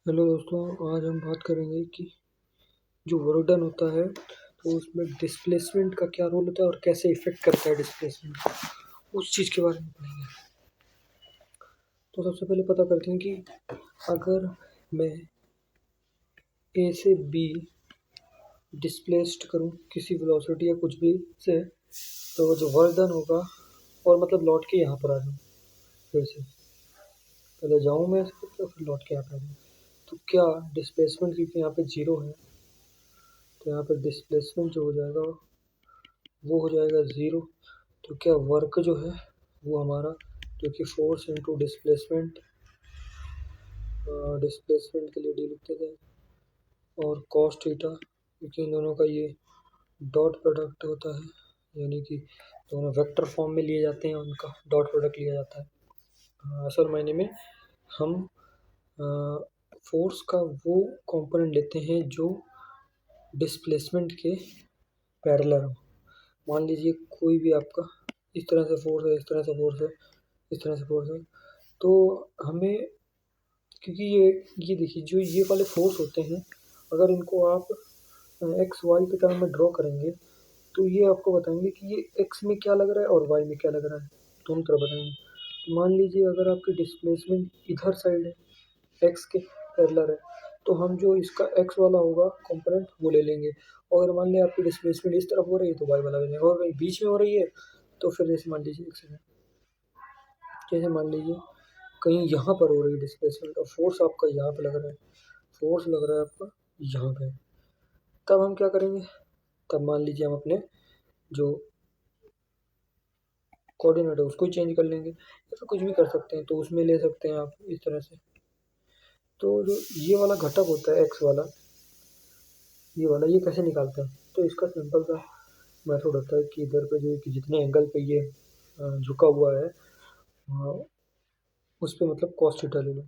Hello दोस्तों, आज हम बात करेंगे कि जो वर्क डन होता है तो उसमें डिस्प्लेसमेंट का क्या रोल होता है और कैसे इफ़ेक्ट करता है डिस्प्लेसमेंट, उस चीज़ के बारे में पढ़ेंगे। तो सबसे पहले पता करते हैं कि अगर मैं ए से बी डिस्प्लेस्ड करूँ किसी वेलोसिटी या कुछ भी से, तो जो वर्क डन होगा और मतलब लौट के यहाँ पर आ जाऊँ, फिर से पहले जाऊँ मैं तो फिर लौट के यहाँ पर आ जाऊँ, तो क्या डिस्प्लेसमेंट, क्योंकि यहाँ पे जीरो है तो यहाँ पर डिस्प्लेसमेंट जो हो जाएगा वो हो जाएगा ज़ीरो। तो क्या वर्क जो है वो हमारा, जो कि फोर्स इंटू डिस्प्लेसमेंट, डिस्प्लेसमेंट के लिए डी लिखते थे, और कॉस थीटा, क्योंकि इन दोनों का ये डॉट प्रोडक्ट होता है, यानी कि दोनों वेक्टर फॉर्म में लिए जाते हैं, उनका डॉट प्रोडक्ट लिया जाता है। असल मायने में हम फोर्स का वो कंपोनेंट लेते हैं जो डिस्प्लेसमेंट के पैरेलल हो। मान लीजिए कोई भी आपका इस तरह से फोर्स है, इस तरह से फोर्स है, इस तरह से फोर्स है, तो हमें, क्योंकि ये देखिए जो ये वाले फोर्स होते हैं, अगर इनको आप एक्स वाई के टर्म में ड्रॉ करेंगे तो ये आपको बताएंगे कि ये एक्स में क्या लग रहा है और वाई में क्या लग रहा है, दोनों तरह बताएंगे। तो मान लीजिए अगर आपकी डिस्प्लेसमेंट इधर साइड है, एक्स के पैरेलल है, तो हम जो इसका एक्स वाला होगा कंपोनेंट वो ले लेंगे, और अगर मान लिया आपकी डिस्प्लेसमेंट इस तरफ हो रही है तो वाई वाला ले लेंगे, और कहीं बीच में हो रही है तो फिर जैसे मान लीजिए एक सेकंड, जैसे मान लीजिए कहीं यहाँ पर हो रही है डिस्प्लेसमेंट और फोर्स आपका यहाँ पे लग रहा है, फोर्स लग रहा है आपका यहाँ पे, तब हम क्या करेंगे, तब मान लीजिए हम अपने जो कोऑर्डिनेट है उसको ही चेंज कर लेंगे, या फिर कुछ भी कर सकते हैं, तो उसमें ले सकते हैं आप इस तरह से। तो जो ये वाला घटक होता है एक्स वाला, ये वाला, ये कैसे निकालते हैं, तो इसका सिंपल सा मेथड होता है कि इधर पे जो कि जितने एंगल पे ये झुका हुआ है, उस पे मतलब कॉस थीटा ले लो।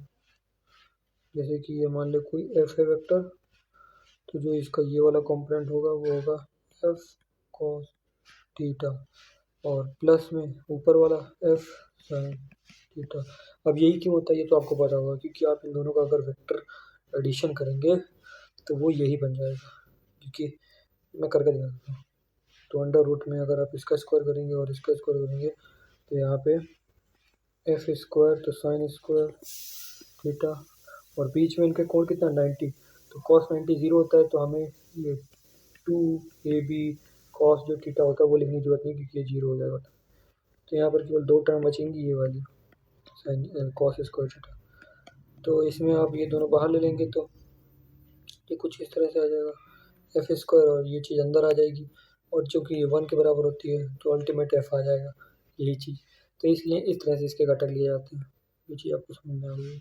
जैसे कि ये मान लो कोई एफ है वेक्टर, तो जो इसका ये वाला कंपोनेंट होगा वो होगा एफ कॉस थीटा, और प्लस में ऊपर वाला एफ साइन थीटा। अब यही क्यों होता है ये तो आपको पता होगा, क्योंकि आप इन दोनों का अगर वेक्टर एडिशन करेंगे तो वो यही बन जाएगा, क्योंकि मैं करके दिखा देता हूँ। तो अंडर रूट में अगर आप इसका स्क्वायर करेंगे और इसका स्क्वायर करेंगे तो यहाँ पे एफ स्क्वायर, तो साइन स्क्वायर थीटा, और बीच में इनका कोण कितना 90, तो कॉस 90 जीरो होता है, तो हमें ये 2ab कॉस जो थीटा होता है वो लिखने की जरूरत नहीं, क्योंकि ये जीरो हो जाएगा। तो यहाँ पर केवल दो टर्म बचेंगी, ये वाली साइन कॉस स्क्वायर थीटा, तो इसमें आप ये दोनों बाहर ले लेंगे तो ये कुछ इस तरह से आ जाएगा एफ स्क्वायर, और ये चीज़ अंदर आ जाएगी, और जो कि 1 के बराबर होती है तो अल्टीमेट एफ आ जाएगा, यही चीज़। तो इसलिए इस तरह से इसके घटक लिए जाते हैं, ये चीज़ आपको समझ में आ गई।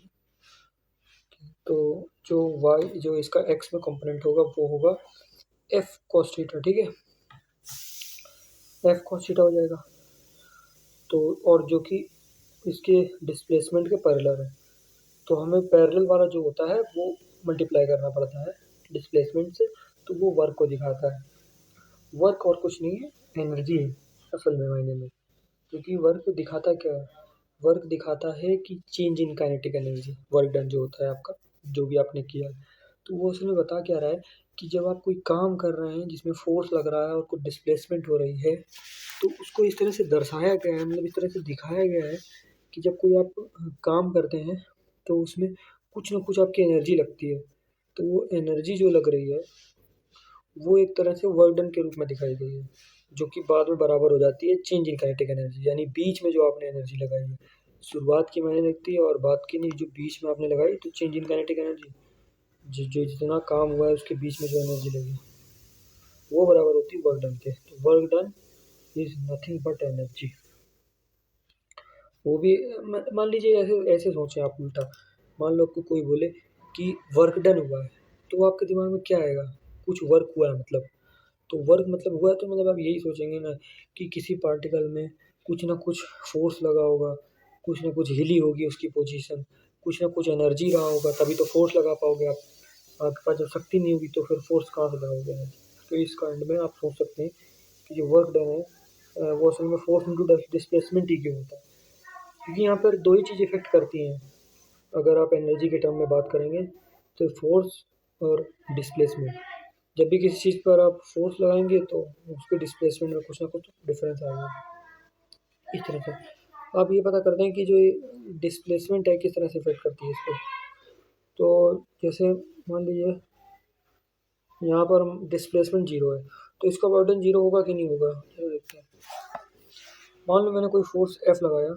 तो जो वाई, जो इसका एक्स में कंपोनेंट होगा वो होगा एफ कॉस थीटा, ठीक है, एफ कॉस थीटा हो जाएगा। तो और जो कि इसके डिस्प्लेसमेंट के पैरेलल है, तो हमें पैरेलल वाला जो होता है वो मल्टीप्लाई करना पड़ता है डिस्प्लेसमेंट से, तो वो वर्क को दिखाता है। वर्क और कुछ नहीं है, एनर्जी है असल में मायने में, क्योंकि वर्क दिखाता क्या है, वर्क दिखाता है कि change in kinetic energy, work done जो होता है आपका, जो भी आपने किया है, तो वो उसमें बता क्या रहा है कि जब आप कोई काम कर रहे हैं जिसमें फोर्स लग रहा है और कुछ डिस्प्लेसमेंट हो रही है, तो उसको इस तरह से दर्शाया गया है, मतलब इस तरह से दिखाया गया है कि जब कोई आप काम करते हैं तो उसमें कुछ ना कुछ आपकी एनर्जी लगती है, तो वो एनर्जी जो लग रही है वो एक तरह से वर्क डन के रूप में दिखाई गई है, जो कि बाद में बराबर हो जाती है चेंज इन काइनेटिक एनर्जी, यानी बीच में जो आपने एनर्जी लगाई है, शुरुआत की मायने लगती है और बाद की नहीं, जो बीच में आपने लगाई तो चेंज इन काइनेटिक एनर्जी, जो जितना काम हुआ है उसके बीच में जो एनर्जी लगी वो बराबर होती है वर्क डन के। तो work done is nothing but energy. वो भी मान लीजिए ऐसे ऐसे सोचें आप उल्टा, मान लो आपको कोई बोले कि वर्क डन हुआ है, तो आपके दिमाग में क्या आएगा, कुछ वर्क हुआ है मतलब, तो वर्क मतलब हुआ है, तो मतलब आप यही सोचेंगे ना कि किसी पार्टिकल में कुछ ना कुछ फोर्स लगा होगा, कुछ ना कुछ हिली होगी उसकी पोजीशन, कुछ ना कुछ एनर्जी रहा होगा, तभी तो फोर्स लगा पाओगे आप। आपके पास जब शक्ति नहीं होगी तो फिर फोर्स कहाँ से लगाओगे एनर्जी। तो इस काइंड में आप सोच सकते हैं कि जो वर्क डन है वो असल में फोर्स इंटू डिस्प्लेसमेंट ही क्यों होता है, क्योंकि यहाँ पर दो ही चीज़ इफेक्ट करती हैं। अगर आप एनर्जी के टर्म में बात करेंगे तो फोर्स और डिस्प्लेसमेंट, जब भी किसी चीज़ पर आप फोर्स लगाएंगे तो उसके डिस्प्लेसमेंट में कुछ ना कुछ डिफरेंस आएगा। इस तरह से आप ये पता करते हैं कि जो डिस्प्लेसमेंट है किस तरह से इफेक्ट करती है इस पर। तो जैसे मान लीजिए यहाँ पर डिस्प्लेसमेंट जीरो है, तो इसका बर्डन जीरो होगा कि नहीं होगा, चलो देखते हैं। मान लो मैंने कोई फोर्स एफ लगाया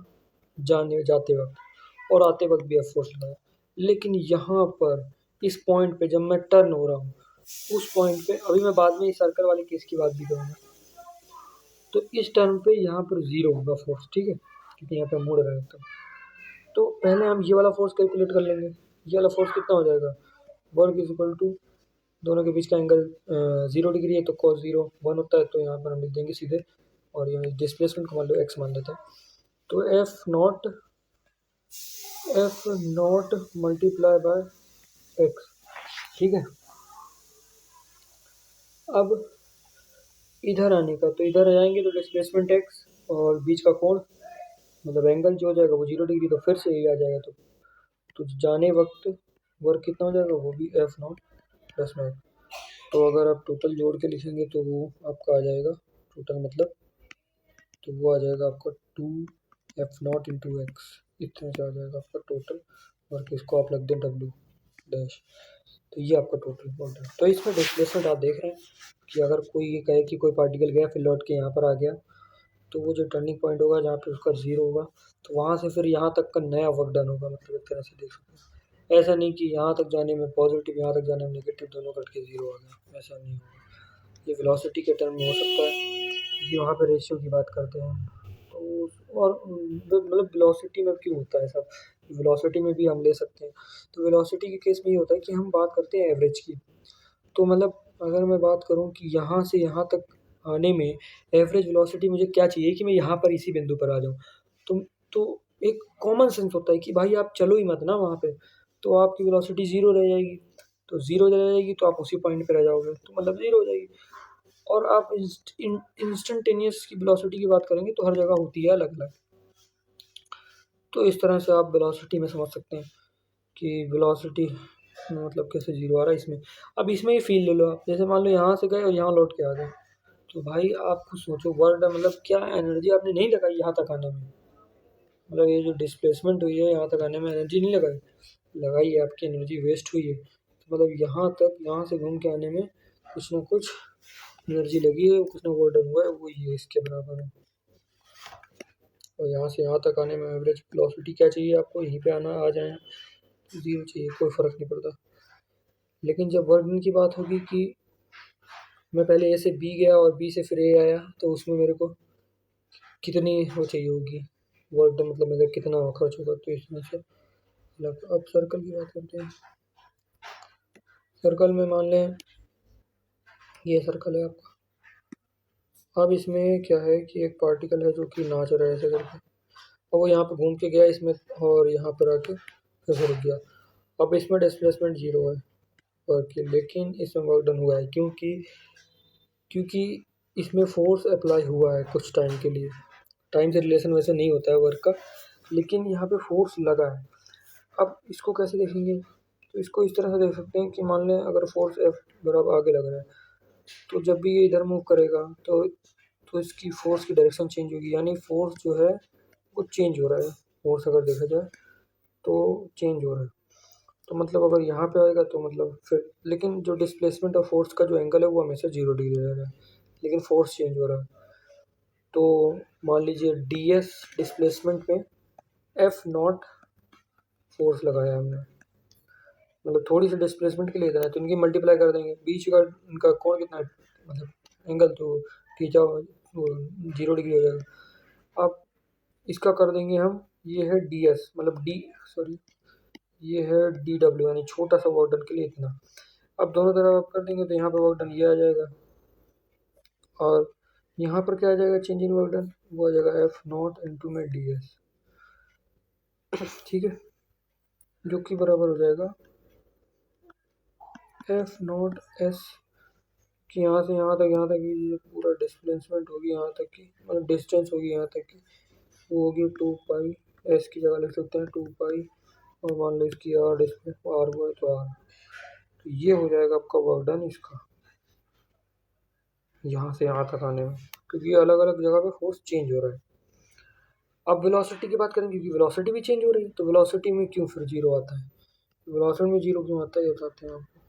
जाने जाते वक्त और आते वक्त भी एफ फोर्स लगाया, लेकिन यहाँ पर इस पॉइंट पे जब मैं टर्न हो रहा हूँ उस पॉइंट पे, अभी मैं बाद में इस सर्कल वाले केस की बात भी करूँगा, तो इस टर्न पे यहाँ पर जीरो होगा फोर्स, ठीक है, क्योंकि यहाँ पे मुड़ रहा है तो पहले हम ये वाला फोर्स कैलकुलेट कर लेंगे। ये वाला फोर्स कितना हो जाएगा, वर्क इज इक्वल टू, दोनों के बीच का एंगल 0 डिग्री है तो cos 0 1 होता है, तो यहाँ पर हम लिख देंगे सीधे, और ये डिस्प्लेसमेंट को मान लो x मान लेते हैं, तो F not multiply by x, ठीक है। अब इधर आने का, तो इधर आ जाएंगे तो डिस्प्लेसमेंट x और बीच का कोण मतलब एंगल जो हो जाएगा वो 0 डिग्री, तो फिर से यही आ जाएगा, तो जाने वक्त वर्क कितना हो जाएगा, वो भी एफ नॉट प्लस नॉट। तो अगर आप टोटल जोड़ के लिखेंगे तो वो आपका आ जाएगा टोटल मतलब, तो वो आ जाएगा आपका 2 f0 इंटू एक्स, इतने से आ जाएगा आपका टोटल वर्क। इसको आप रख दें W डैश, तो ये आपका टोटल वर्क है। तो इसमें डिस्प्लेसमेंट आप देख रहे हैं कि अगर कोई ये कहे कि कोई पार्टिकल गया फिर लौट के यहाँ पर आ गया, तो वो जो टर्निंग पॉइंट होगा जहाँ पे उसका जीरो होगा, तो वहाँ से फिर यहाँ तक का नया वर्क डन होगा, मतलब एक तरह से देख सकते हैं। ऐसा नहीं कि यहाँ तक जाने में पॉजिटिव यहाँ तक जाने में नेगेटिव दोनों कट के जीरो आ गया, ऐसा नहीं होगा। ये वेलोसिटी के टर्म में हो सकता है, क्योंकि वहाँ पे रेशियो की बात करते हैं। तो और मतलब वेलोसिटी में क्यों होता है सब, वेलोसिटी में भी हम ले सकते हैं। तो वेलोसिटी के केस में ये होता है कि हम बात करते हैं एवरेज की, तो मतलब अगर मैं बात करूँ कि यहाँ से यहाँ तक आने में एवरेज वेलोसिटी मुझे क्या चाहिए कि मैं यहाँ पर इसी बिंदु पर आ जाऊँ, तो एक कॉमन सेंस होता है कि भाई आप चलो ही मत ना वहाँ पे, तो आपकी वेलोसिटी ज़ीरो रह जाएगी, तो ज़ीरो रह जाएगी तो आप उसी पॉइंट पे रह जाओगे, तो मतलब ज़ीरो हो जाएगी। और आप इंस्टेंटेनियस की वेलोसिटी की बात करेंगे तो हर जगह होती है अलग अलग। तो इस तरह से आप वेलोसिटी में समझ सकते हैं कि वेलोसिटी मतलब कैसे जीरो आ रहा है इसमें। अब इसमें ही फील ले लो आप, जैसे मान लो यहाँ से गए और यहाँ लौट के आ गए, तो भाई आप खुद सोचो वर्क मतलब क्या एनर्जी आपने नहीं लगाई यहाँ तक आने में, मतलब ये जो डिस्प्लेसमेंट हुई है यहाँ तक आने में एनर्जी नहीं लगाई, लगाई है आपकी एनर्जी वेस्ट हुई है। तो मतलब यहाँ तक यहाँ से घूम के आने में कुछ ना कुछ एनर्जी लगी है, कुछ ना वर्क डन हुआ है, वो ये इसके बराबर है। और यहाँ से यहाँ तक आने में एवरेज वेलोसिटी क्या चाहिए आपको, यहीं पे आना आ जाए, जीरो चाहिए, कोई फ़र्क नहीं पड़ता। लेकिन जब वर्क डन की बात होगी कि मैं पहले ए से बी गया और बी से फिर ए आया, तो उसमें मेरे को कितनी वो चाहिए होगी वर्क डन, मतलब मेरा कितना खर्च होगा, तो इसमें से अब सर्कल की बात करते हैं। सर्कल में मान लें ये सर्कल है आपका, अब इसमें क्या है कि एक पार्टिकल है जो कि नाच रहा है ऐसे करके, और वो यहाँ पर घूम के गया इसमें और यहाँ पर आके फिर से रुक गया। अब इसमें डिस्प्लेसमेंट जीरो है वर्क की, लेकिन इसमें वर्क डन हुआ है क्योंकि इसमें फोर्स अप्लाई हुआ है कुछ टाइम के लिए। टाइम से रिलेशन वैसे नहीं होता है वर्क का, लेकिन यहाँ पे फोर्स लगा है। अब इसको कैसे देखेंगे, तो इसको इस तरह से देख सकते हैं कि मान लें अगर फोर्स एफ बराबर आगे लग रहा है, तो जब भी ये इधर मूव करेगा तो इसकी फोर्स की डायरेक्शन चेंज होगी, यानी फोर्स जो है वो चेंज हो रहा है। फोर्स अगर देखा जाए तो चेंज हो रहा है, तो मतलब अगर यहाँ पे आएगा तो मतलब फिर, लेकिन जो डिस्प्लेसमेंट और फोर्स का जो एंगल है वो हमेशा 0 डिग्री रहेगा, लेकिन फोर्स चेंज हो रहा है। तो मान लीजिए डी एस डिस्प्लेसमेंट में एफ नॉट फोर्स लगाया हमने, मतलब थोड़ी सी डिस्प्लेसमेंट के लिए इतना है, तो इनकी मल्टीप्लाई कर देंगे, बीच का इनका कोण कितना है मतलब एंगल, तो थीटा 0 डिग्री हो जाएगा। अब इसका कर देंगे हम, ये है डी एस मतलब ये है डी डब्ल्यू, यानी छोटा सा वर्क डन के लिए इतना। अब दोनों तरफ आप कर देंगे तो यहाँ पर वर्क डन ये आ जाएगा, और यहाँ पर क्या आ जाएगा चेंज इन वर्क डन, वो आ जाएगा एफ नॉट इंटू में डी एस, ठीक है, जो कि बराबर हो जाएगा एफ नॉट एस कि यहाँ से यहाँ तक की जो पूरा डिस्प्लेसमेंट होगी यहाँ तक की, मतलब डिस्टेंस होगी यहाँ तक की, वो होगी 2 पाई, एस की जगह लिख सकते हैं 2 पाई, और मान लो इसकी आर डिस्प्ले आर हुआ है तो आर, तो ये हो जाएगा आपका वर्क डन इसका, यहाँ से यहाँ तक आने में, क्योंकि अलग अलग जगह पे फोर्स चेंज हो रहा है। अब वेलोसिटी की बात करें, क्योंकि वेलोसिटी भी चेंज हो रही है, तो वेलोसिटी में क्यों फिर जीरो आता है, वेलोसिटी में जीरो क्यों आता है ये बताते हैं आपको,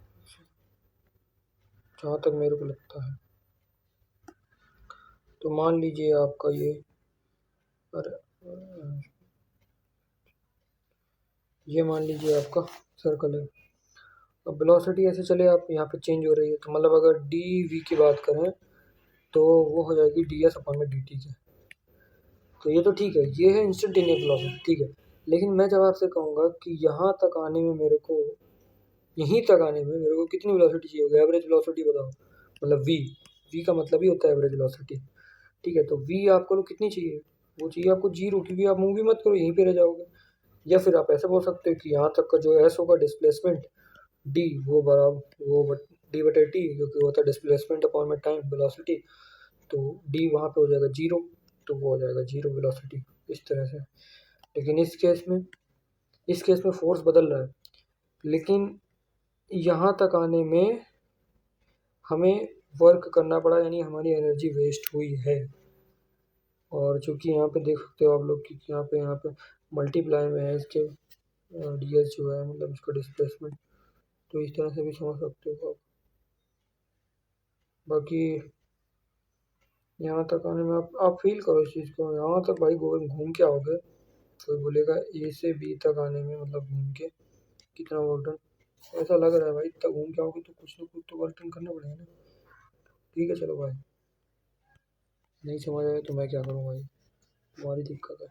जहाँ तक मेरे को लगता है। तो मान लीजिए आपका ये मान लीजिए आपका सर्कल है। अब वेलोसिटी ऐसे चले आप यहाँ पे चेंज हो रही है, तो मतलब अगर डी वी की बात करें तो वो हो जाएगी डी एस अपॉन में डी टी के। तो ये तो ठीक है, ये है इंस्टेंटेनियस वेलोसिटी, ठीक है। लेकिन मैं जब आपसे कहूँगा कि यहाँ तक आने में मेरे को, यहीं तक आने में मेरे को कितनी वेलोसिटी चाहिए होगी, एवरेज वेलोसिटी बताओ, मतलब वी, वी का मतलब ही होता है एवरेज वेलोसिटी, ठीक है। तो वी आपको कितनी चाहिए, वो चाहिए आपको जीरो, क्योंकि आप मूव भी मत करो यहीं पे रह जाओगे। या फिर आप ऐसे बोल सकते हो कि यहाँ तक का जो एस होगा डिस्प्लेसमेंट डी, वो बराबर वो डी बटे टी, जो कि होता है डिस्प्लेसमेंट अपॉन में टाइम वेलोसिटी, तो डी वहाँ पे हो जाएगा जीरो, तो वो हो जाएगा जीरो वेलोसिटी, इस तरह से। लेकिन इस केस में फोर्स बदल रहा है, लेकिन यहाँ तक आने में हमें वर्क करना पड़ा, यानी हमारी एनर्जी वेस्ट हुई है। और चूँकि यहाँ पे देख सकते हो आप लोग कि यहाँ पे मल्टीप्लाई में है इसके डी एस जो है, मतलब इसका डिस्प्लेसमेंट, तो इस तरह से भी समझ सकते हो आप। बाकी यहाँ तक आने में आप फील करो इस चीज़ को, यहाँ तक भाई घूम के आओगे, कोई बोलेगा ए से बी तक आने में मतलब घूम के कितना वर्क डन, ऐसा लग रहा है भाई, इतना घूम के आओगे तो कुछ ना कुछ तो वर्क डन करना पड़ेगा ना। ठीक है चलो भाई, नहीं समझ आया तो मैं क्या करूँ भाई, तुम्हारी दिक्कत है।